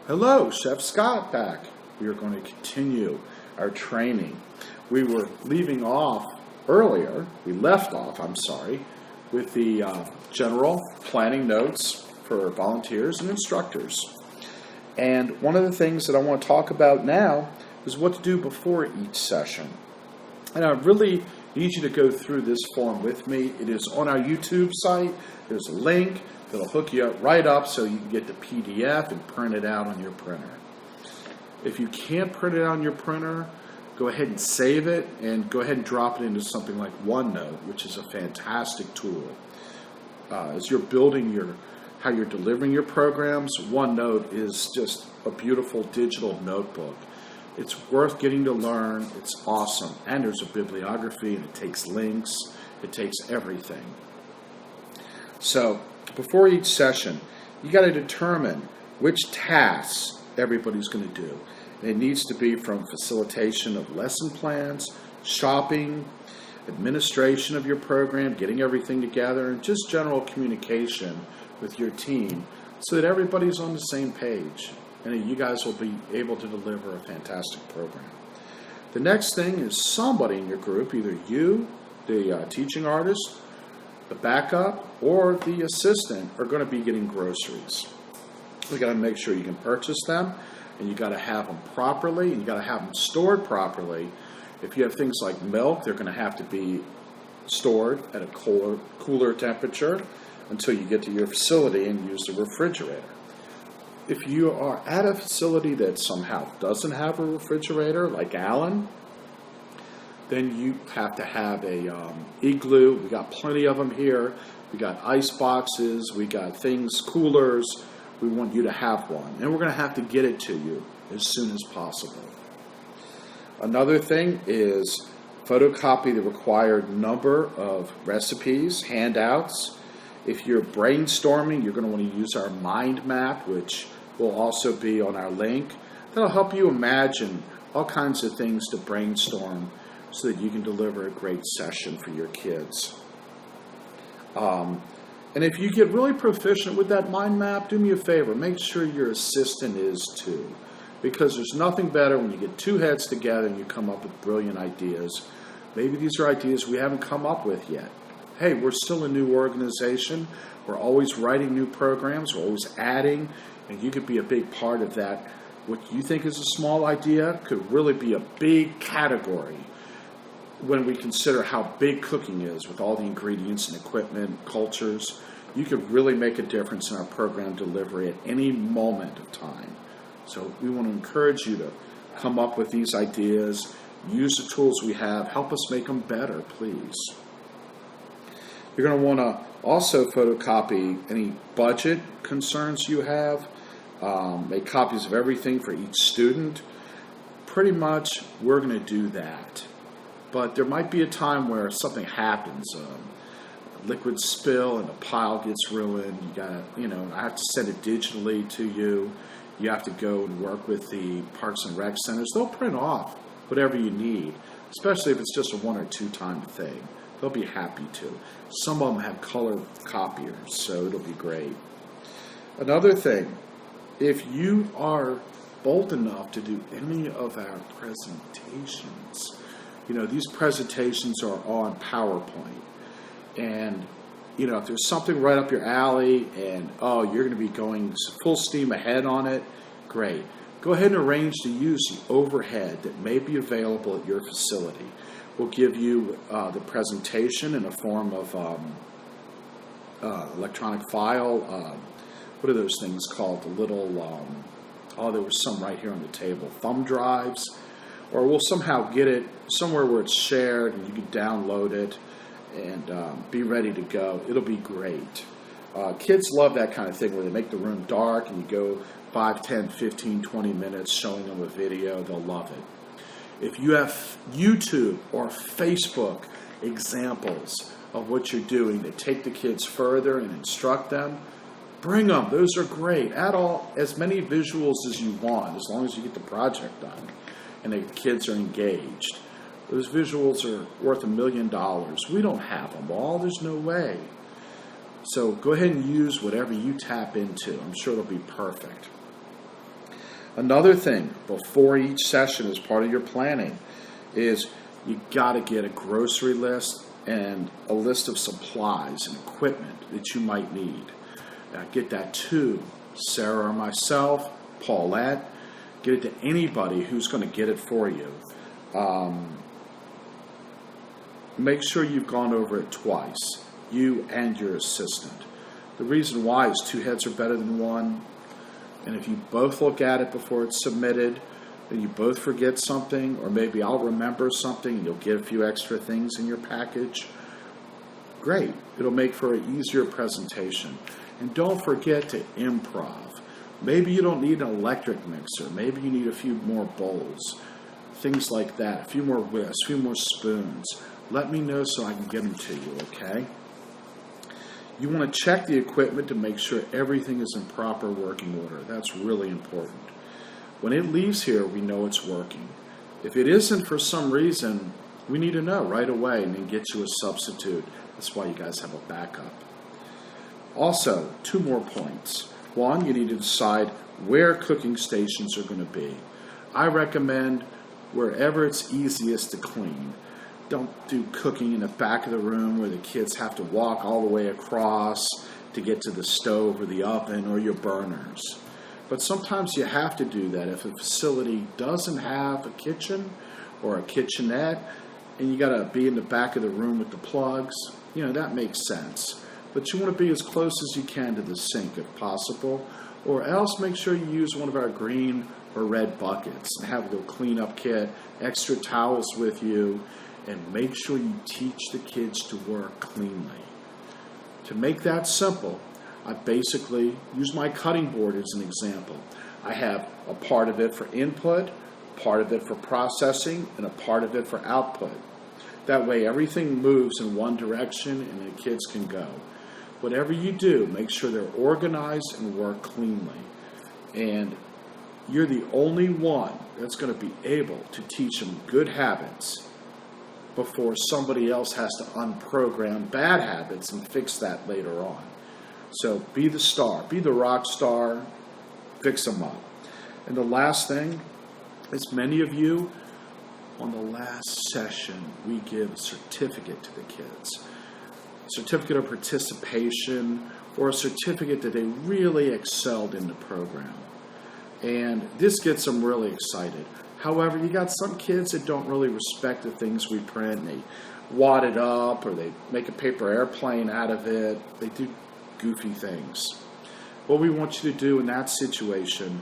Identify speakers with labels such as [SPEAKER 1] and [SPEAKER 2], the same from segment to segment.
[SPEAKER 1] Hello, Chef Scott back. We are going to continue our training. We were leaving off earlier, with the general planning notes for volunteers and instructors. And one of the things that I want to talk about now is what to do before each session. And I really need you to go through this form with me. It is on our YouTube site. There's a link that'll hook you up right up so you can get the PDF and print it out on your printer. If you can't print it on your printer, go ahead and save it and go ahead and drop it into something like OneNote, which is a fantastic tool. As you're building how you're delivering your programs, OneNote is just a beautiful digital notebook. It's worth getting to learn. It's awesome. And there's a bibliography, and it takes links. It takes everything. So before each session, you got to determine which tasks everybody's going to do. And it needs to be from facilitation of lesson plans, shopping, administration of your program, getting everything together, and just general communication with your team so that everybody's on the same page. And you guys will be able to deliver a fantastic program. The next thing is somebody in your group, either you, the teaching artist, the backup, or the assistant, are going to be getting groceries. We got to make sure you can purchase them, and you got to have them properly, and you got to have them stored properly. If you have things like milk, they're going to have to be stored at a cooler temperature until you get to your facility and use the refrigerator. If you are at a facility that somehow doesn't have a refrigerator, like Allen, then you have to have a igloo. We got plenty of them here. We got ice boxes. We got things, coolers. We want you to have one. And we're going to have to get it to you as soon as possible. Another thing is photocopy the required number of recipes, handouts. If you're brainstorming, you're going to want to use our mind map, which will also be on our link. That'll help you imagine all kinds of things to brainstorm so that you can deliver a great session for your kids. And if you get really proficient with that mind map, do me a favor, make sure your assistant is too. Because there's nothing better when you get two heads together and you come up with brilliant ideas. Maybe these are ideas we haven't come up with yet. Hey, we're still a new organization. We're always writing new programs. We're always adding. And you could be a big part of that. What you think is a small idea could really be a big category when we consider how big cooking is with all the ingredients and equipment, cultures. You could really make a difference in our program delivery at any moment of time. So we want to encourage you to come up with these ideas, use the tools we have, help us make them better, please. You're going to want to also photocopy any budget concerns you have, make copies of everything for each student. Pretty much, we're going to do that. But there might be a time where something happens, liquid spill and the pile gets ruined. You got to, I have to send it digitally to you. You have to go and work with the Parks and Rec centers. They'll print off whatever you need, especially if it's just a 1 or 2 time thing. They'll be happy to. Some of them have color copiers, so it'll be great. Another thing, if you are bold enough to do any of our presentations, these presentations are on PowerPoint. And, if there's something right up your alley and, you're going to be going full steam ahead on it, great. Go ahead and arrange to use the overhead that may be available at your facility. We'll give you the presentation in a form of electronic file. What are those things called? The little, there was some right here on the table, thumb drives. Or we'll somehow get it somewhere where it's shared and you can download it and be ready to go. It'll be great. Kids love that kind of thing where they make the room dark and you go 5, 10, 15, 20 minutes showing them a video. They'll love it. If you have YouTube or Facebook examples of what you're doing that take the kids further and instruct them, bring them. Those are great. Add as many visuals as you want, as long as you get the project done and the kids are engaged. Those visuals are worth $1 million. We don't have them all. There's no way. So go ahead and use whatever you tap into. I'm sure it'll be perfect. Another thing before each session as part of your planning is you got to get a grocery list and a list of supplies and equipment that you might need. Get that to Sarah or myself, Paulette. Get it to anybody who's going to get it for you. Make sure you've gone over it twice, you and your assistant. The reason why is 2 heads are better than 1. And if you both look at it before it's submitted, and you both forget something, or maybe I'll remember something and you'll get a few extra things in your package, great. It'll make for an easier presentation. And don't forget to improv. Maybe you don't need an electric mixer. Maybe you need a few more bowls, things like that, a few more whisks, a few more spoons. Let me know so I can get them to you, okay? You want to check the equipment to make sure everything is in proper working order. That's really important. When it leaves here, we know it's working. If it isn't for some reason, we need to know right away and then get you a substitute. That's why you guys have a backup. Also, 2 more points. 1, you need to decide where cooking stations are going to be. I recommend wherever it's easiest to clean. Don't do cooking in the back of the room where the kids have to walk all the way across to get to the stove or the oven or your burners. But sometimes you have to do that if a facility doesn't have a kitchen or a kitchenette and you got to be in the back of the room with the plugs. That makes sense. But you want to be as close as you can to the sink if possible, or else make sure you use one of our green or red buckets and have a little cleanup kit, extra towels with you, and make sure you teach the kids to work cleanly. To make that simple, I basically use my cutting board as an example. I have a part of it for input, part of it for processing, and a part of it for output. That way everything moves in one direction and the kids can go. Whatever you do, make sure they're organized and work cleanly. And you're the only one that's going to be able to teach them good habits before somebody else has to unprogram bad habits and fix that later on. So be the star, be the rock star, fix them up. And the last thing is many of you, on the last session, we give a certificate to the kids. A certificate of participation or a certificate that they really excelled in the program. And this gets them really excited. However, you got some kids that don't really respect the things we print. They wad it up or they make a paper airplane out of it. They do goofy things. What we want you to do in that situation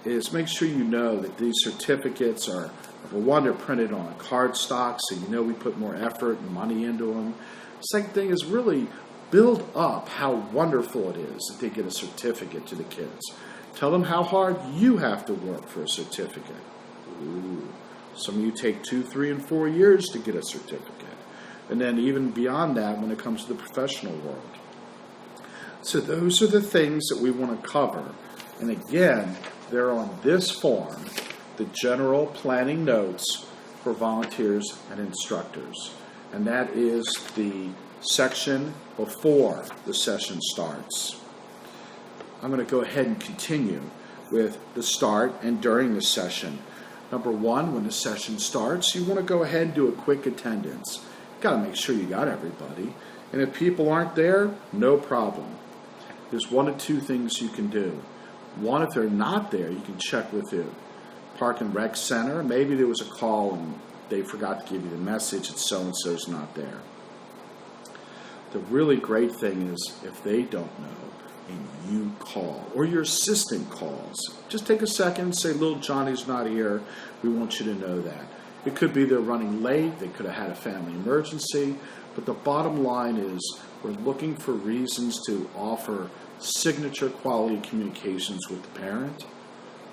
[SPEAKER 1] is make sure you know that these certificates are, number one, they're printed on a cardstock, so you know we put more effort and money into them. Second thing is really build up how wonderful it is that they get a certificate to the kids. Tell them how hard you have to work for a certificate. Ooh. Some of you take 2, 3, and 4 years to get a certificate. And then even beyond that when it comes to the professional world. So those are the things that we want to cover. And again, they're on this form, the general planning notes for volunteers and instructors. And that is the section before the session starts. I'm going to go ahead and continue with the start and during the session. Number 1, when the session starts, you want to go ahead and do a quick attendance. You've got to make sure you got everybody. And if people aren't there, no problem. There's 1 of 2 things you can do. 1, if they're not there, you can check with the Park and Rec Center. Maybe there was a call and they forgot to give you the message that so-and-so's not there. The really great thing is if they don't know and you call or your assistant calls, just take a second and say, little Johnny's not here. We want you to know that. It could be they're running late. They could have had a family emergency. But the bottom line is we're looking for reasons to offer signature quality communications with the parent.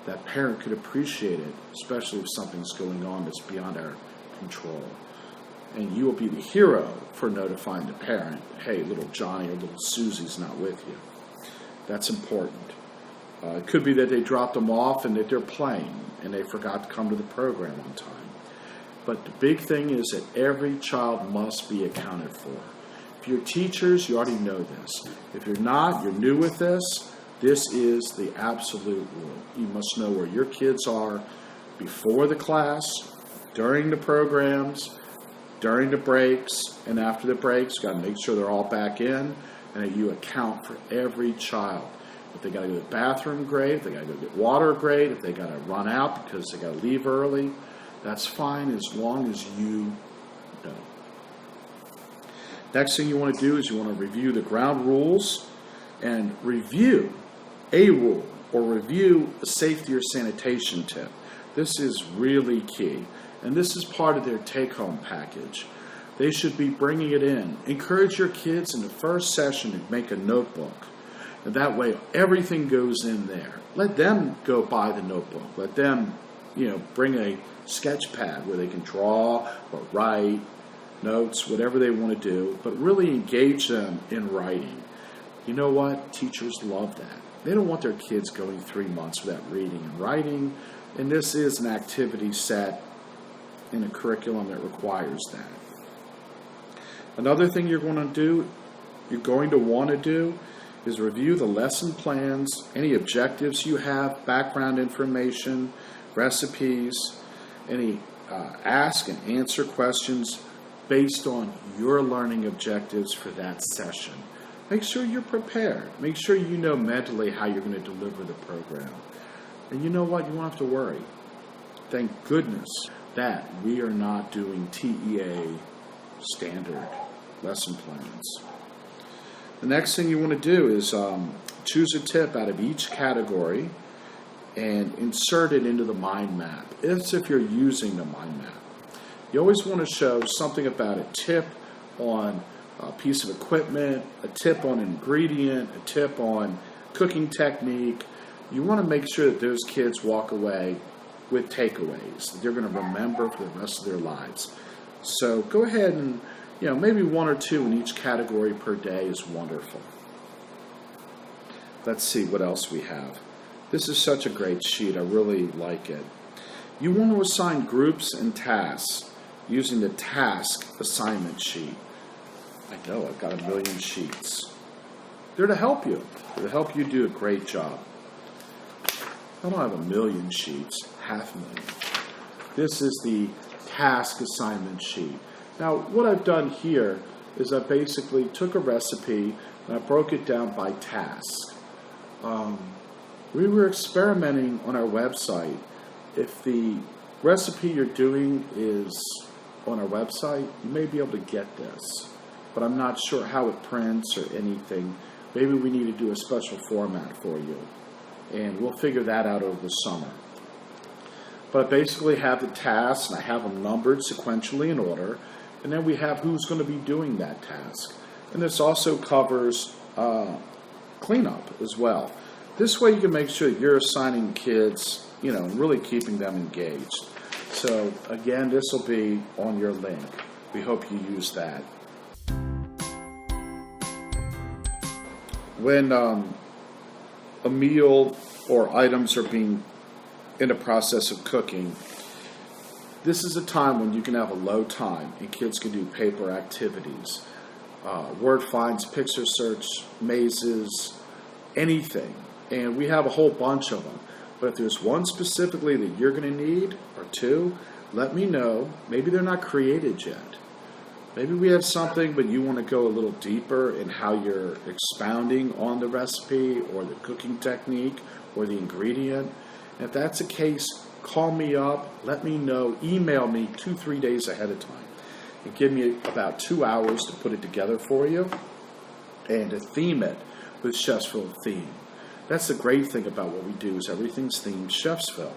[SPEAKER 1] That parent could appreciate it, especially if something's going on that's beyond our control. And you will be the hero for notifying the parent, hey, little Johnny or little Susie's not with you. That's important. It could be that they dropped them off and that they're playing and they forgot to come to the program on time. But the big thing is that every child must be accounted for. If you're teachers, you already know this. If you're not, you're new with this, This is the absolute rule. You must know where your kids are before the class, during the programs, during the breaks, and after the breaks. You've got to make sure they're all back in, and that you account for every child. If they got to go to the bathroom, great. If they got to go get water, great. If they got to run out because they got to leave early, that's fine as long as you know. Next thing you want to do is you want to review the ground rules and review a rule or review a safety or sanitation tip. This is really key, and this is part of their take-home package. They should be bringing it in. Encourage your kids in the first session to make a notebook, and that way everything goes in there. Let them go buy the notebook. Let them, bring a sketch pad where they can draw or write notes, whatever they want to do, but really engage them in writing. You know what? Teachers love that. They don't want their kids going 3 months without reading and writing, and this is an activity set in a curriculum that requires that. Another thing you're going to want to do is review the lesson plans, any objectives you have, background information, recipes, any ask and answer questions based on your learning objectives for that session. Make sure you're prepared. Make sure you know mentally how you're going to deliver the program. And you know what? You won't have to worry. Thank goodness that we are not doing TEA standard lesson plans. The next thing you want to do is choose a tip out of each category and insert it into the mind map. It's if you're using the mind map. You always want to show something about a tip on a piece of equipment, a tip on an ingredient, a tip on cooking technique. You want to make sure that those kids walk away with takeaways that they're going to remember for the rest of their lives. So go ahead and, maybe 1 or 2 in each category per day is wonderful. Let's see what else we have. This is such a great sheet. I really like it. You want to assign groups and tasks using the task assignment sheet. I know, I've got a million sheets. They're to help you. They're to help you do a great job. I don't have a million sheets, 500,000. This is the task assignment sheet. Now, what I've done here is I basically took a recipe and I broke it down by task. We were experimenting on our website. If the recipe you're doing is on our website, you may be able to get this, but I'm not sure how it prints or anything. Maybe we need to do a special format for you, and we'll figure that out over the summer. But I basically have the tasks, and I have them numbered sequentially in order, and then we have who's going to be doing that task. And this also covers cleanup as well. This way you can make sure you're assigning kids, really keeping them engaged. So again, this will be on your link. We hope you use that. When a meal or items are being in the process of cooking, this is a time when you can have a low time and kids can do paper activities. Word finds, picture search, mazes, anything. And we have a whole bunch of them. But if there's one specifically that you're going to need, or 2, let me know. Maybe they're not created yet. Maybe we have something, but you want to go a little deeper in how you're expounding on the recipe or the cooking technique or the ingredient. And if that's the case, call me up, let me know, email me 2-3 days ahead of time. And give me about 2 hours to put it together for you and to theme it with Chefsville theme. That's the great thing about what we do is everything's themed Chefsville.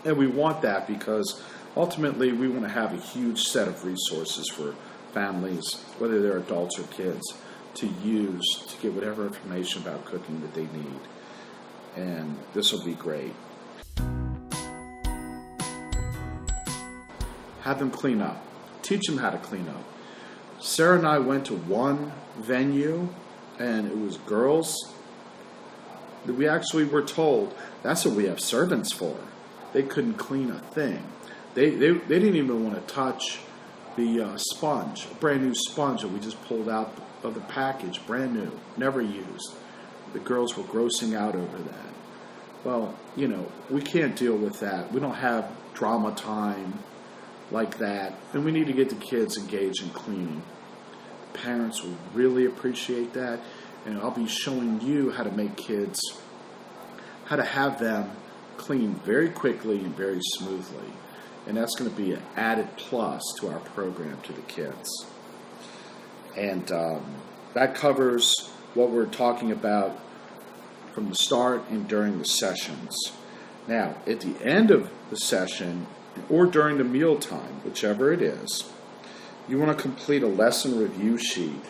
[SPEAKER 1] And we want that because ultimately we want to have a huge set of resources for families, whether they're adults or kids, to use to get whatever information about cooking that they need. And this will be great. Have them clean up. Teach them how to clean up. Sarah and I went to one venue, and it was girls. We actually were told that's what we have servants for. They couldn't clean a thing. They didn't even want to touch the sponge, a brand new sponge that we just pulled out of the package, brand new, never used. the girls were grossing out over that. Well, you know, we can't deal with that. We don't have drama time like that, and we need to get the kids engaged in cleaning. Parents will really appreciate that, and I'll be showing you how to make kids, how to have them clean very quickly and very smoothly. And that's going to be an added plus to our program to the kids. And that covers what we're talking about from the start and during the sessions. Now, at the end of the session, or during the meal time, whichever it is, you want to complete a lesson review sheet.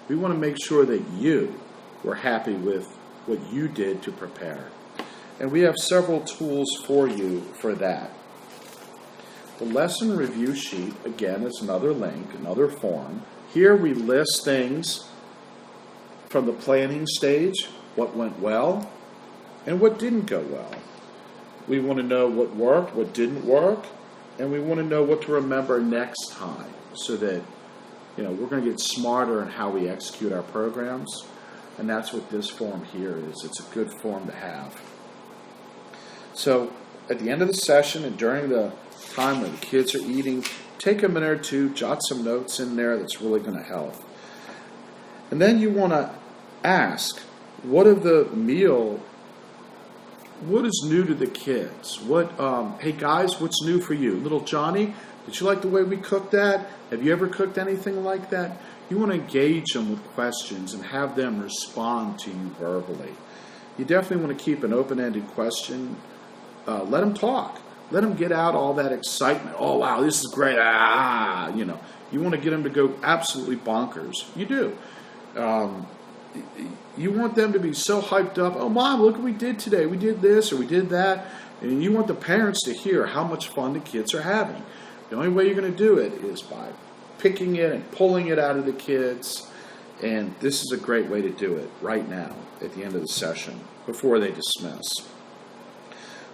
[SPEAKER 1] We want to make sure that you were happy with what you did to prepare. And we have several tools for you for that. The lesson review sheet, again, is another link, another form. Here we list things from the planning stage, what went well, and what didn't go well. We want to know what worked, what didn't work, and we want to know what to remember next time so that, you know, we're going to get smarter in how we execute our programs. And that's what this form here is. It's a good form to have. So at the end of the session and during the time when the kids are eating, take a minute or two, jot some notes in there that's really going to help. And then you want to ask, what of the meal, what is new to the kids? Hey guys, what's new for you? Little Johnny, did you like the way we cooked that? Have you ever cooked anything like that? You want to engage them with questions and have them respond to you verbally. You definitely want to keep an open-ended question. Let them talk. Let them get out all that excitement. Oh, wow, this is great. You know, you want to get them to go absolutely bonkers. You do. You want them to be so hyped up. Oh, Mom, look what we did today. We did this or we did that. And you want the parents to hear how much fun the kids are having. The only way you're going to do it is by picking it and pulling it out of the kids. And this is a great way to do it right now at the end of the session before they dismiss.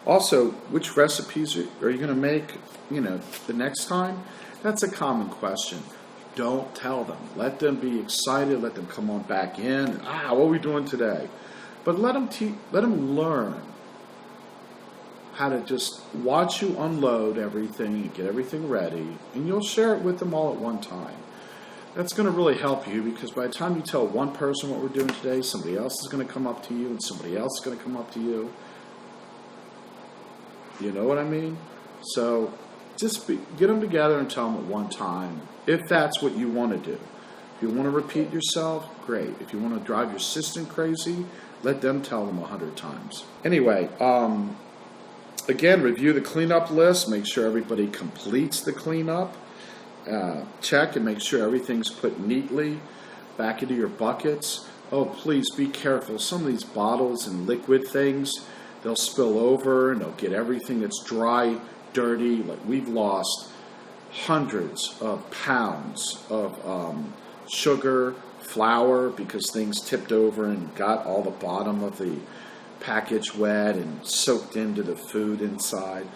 [SPEAKER 1] Also, which recipes are you going to make, you know, the next time? That's a common question. Don't tell them. Let them be excited. Let them come on back in. What are we doing today? But let them learn how to just watch you unload everything and get everything ready, and you'll share it with them all at one time. That's going to really help you because by the time you tell one person what we're doing today, somebody else is going to come up to you, and somebody else is going to come up to you. You know what I mean? So just get them together and tell them at one time, if that's what you want to do. If you want to repeat yourself, great. If you want to drive your assistant crazy, let them tell them 100 times. Anyway, again, review the cleanup list. Make sure everybody completes the cleanup. Check and make sure everything's put neatly back into your buckets. Oh, please be careful. Some of these bottles and liquid things, they'll spill over and they'll get everything that's dry, dirty. Like we've lost hundreds of pounds of sugar, flour, because things tipped over and got all the bottom of the package wet and soaked into the food inside.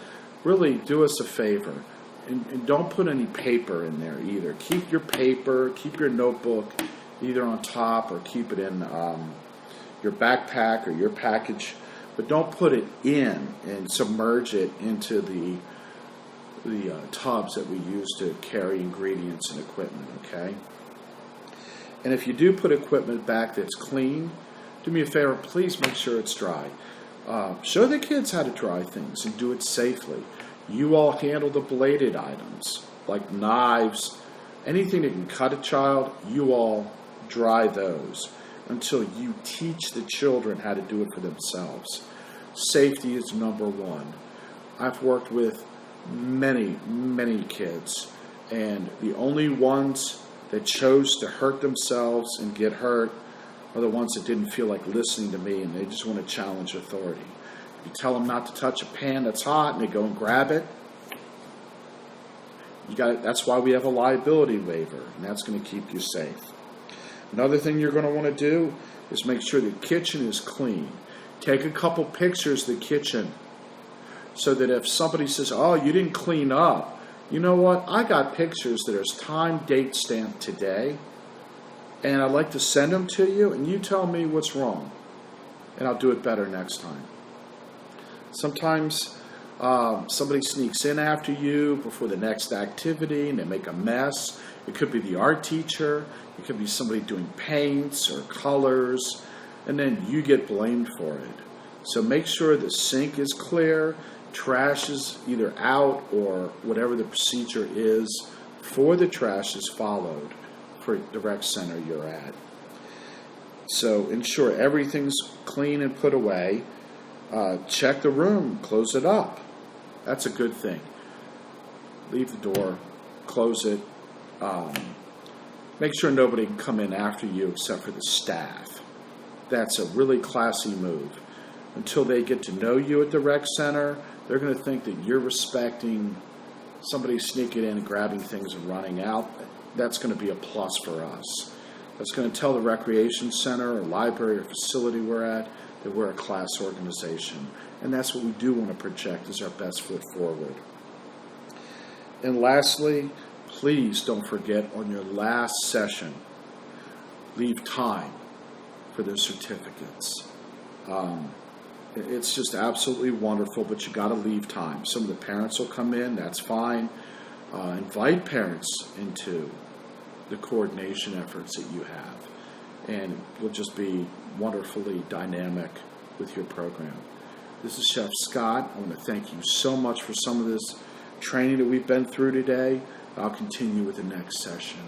[SPEAKER 1] Really do us a favor and don't put any paper in there either. Keep your paper, keep your notebook either on top or keep it in your backpack or your package, but don't put it in and submerge it into the tubs that we use to carry ingredients and equipment, okay? And if you do put equipment back that's clean, do me a favor, please make sure it's dry. Show the kids how to dry things and do it safely. You all handle the bladed items, like knives, anything that can cut a child, you all dry those until you teach the children how to do it for themselves. Safety is number one. I've worked with many, many kids, and the only ones that chose to hurt themselves and get hurt are the ones that didn't feel like listening to me and they just want to challenge authority. If you tell them not to touch a pan that's hot and they go and grab it, that's why we have a liability waiver, and that's going to keep you safe. Another thing you're going to want to do is make sure the kitchen is clean. Take a couple pictures of the kitchen so that if somebody says, oh, you didn't clean up, you know what? I got pictures that are time, date stamped today, and I'd like to send them to you, and you tell me what's wrong. and I'll do it better next time. Sometimes somebody sneaks in after you before the next activity and they make a mess. It could be the art teacher. It could be somebody doing paints or colors, and then you get blamed for it. So make sure the sink is clear, trash is either out, or whatever the procedure is for the trash is followed for the rec center you're at. So ensure everything's clean and put away. Check the room, close it up. That's a good thing. Leave the door, close it. Make sure nobody can come in after you except for the staff. That's a really classy move. Until they get to know you at the rec center, they're going to think that you're respecting somebody sneaking in and grabbing things and running out. That's going to be a plus for us. That's going to tell the recreation center or library or facility we're at that we're a class organization. And that's what we do want to project as our best foot forward. And lastly, please don't forget on your last session, leave time for those certificates. It's just absolutely wonderful, but you got to leave time. Some of the parents will come in, that's fine. Invite parents into the coordination efforts that you have, and you'll just be wonderfully dynamic with your program. This is Chef Scott. I want to thank you so much for some of this training that we've been through today. I'll continue with the next session.